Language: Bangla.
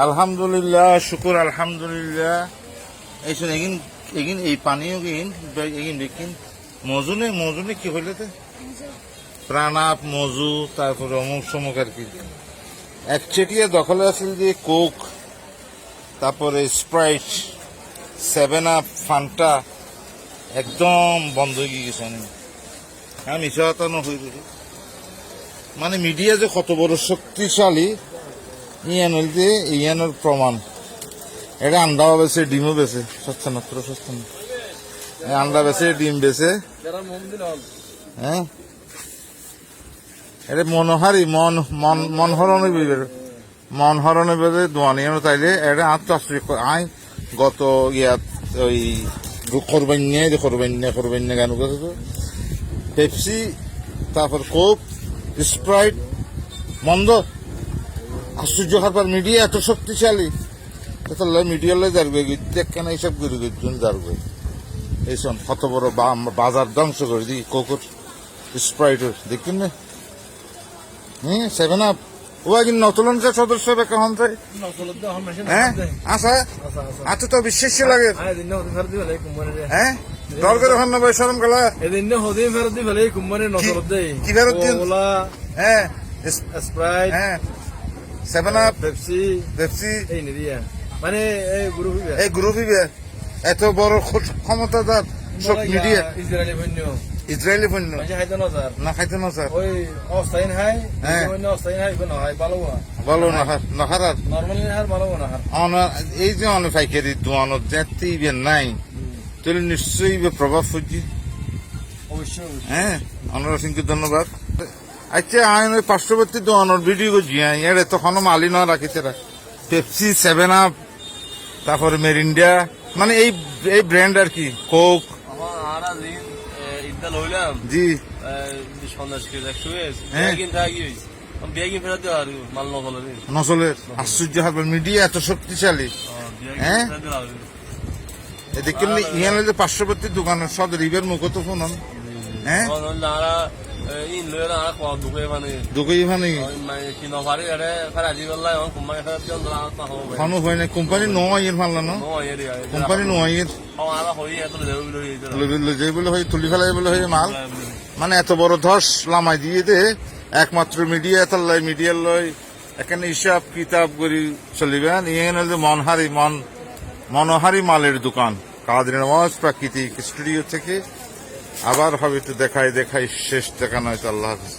আলহামদুলিল্লাহ, শুকুর আলহামদুলিল্লাহ। এইসব এগিন এগিন এই পানিও এগিন দেখিন মজুনে কি হইলে তো প্রাণাপ মজু, তারপরে অমুক সমুক আর কি একচেটিয়া দখলে আছিল যে কোক, তারপরে স্প্রাইট, 7 আপ, ফান্টা একদম বন্ধ হয়ে গেছে। আমি মিশাতানো হয়ে গেছে। মানে মিডিয়া যে কত বড় শক্তিশালী ইয়ানোর প্রমাণ। এটা আন্ডাও বেছে, ডিমও বেছে, সস্তা মাত্র সস্তা না। আন্ডা বেছে, ডিম বেছে। হ্যাঁ, এটা মনোহারি মন হরণে মন হরণে বেঁধে দোয়ানিয়ানো তাইলে এটা আত্মশ্রী আই গত ইয়াত ওই খরবান্যা গান গেছে তো পেপসি, তারপর কোক, স্প্রাইট মন্দ। আশ্চর্য হারবার মিডিয়া এত শক্তিশালী, মিডিয়ার লাই যারবে কেন এইসব করে যারবে এইসব কত বড় বাজার ধ্বংস করে দিই কোকর স্প্রাইটের দেখুন না। 7 আপ ও একদিন নতুন সদস্য কেমন চাই? হ্যাঁ আচ্ছা আচ্ছা, তো বিশ্বাস লাগে। হ্যাঁ দরকার ওখান না সরম গেলা কি ফেরত দিন? হ্যাঁ স্প্রাইট, হ্যাঁ 7 আপ, পেপসি মানে এই গ্রুপ এত বড় ক্ষমতাদার সব মিডিয়া। ইসরায়েলি পণ্য না খাইতে না স্যার, ওই অস্থায়ী হাই অস্থায়ী হাই ভালো নাহার নর্মালি ভালো না। এই যে অনেক পাইকারি দোয়ানো যেতে নাই তাহলে নিশ্চয়ই প্রভাব পড়ছি। অবশ্যই হ্যাঁ, অনুরাগ সিংকে ধন্যবাদ। আচ্ছা আমি ওই পার্শ্ববর্তী দোয়ানোর ভিডিও করছি, এর তখনও মালি না রাখিতে পেপসি, 7 আপ, তারপরে মেরিন্ডা, মানে এই ব্র্যান্ড আর কি, কোক। জি নচলের আশ্চর্য হারবার মিডিয়া এত শক্তিশালী। হ্যাঁ দেখুন ইয়ানের যে পার্শ্ববর্তী দোকানের সব রিবের মুখত ফোন। হ্যাঁ দুকই মানে হয় না কোম্পানি নয় ফাল্লা ন কোম্পানি নয় বলে হয় তুলি ফেলাই বলে হয় মাল। মানে এত বড় ধস লামাই দিয়ে দে একমাত্র মিডিয়া তাল্লাই মিডিয়ার লয় এখানে হিসাব কিতাব করি চলিবেন। ইয়ে যে মনোহারি মালের দোকান কাদের নামাজ প্রাকৃতিক স্টুডিও থেকে। আবার হবে একটু দেখাই শেষ দেখা নয় তো। আল্লাহ হাফিজ।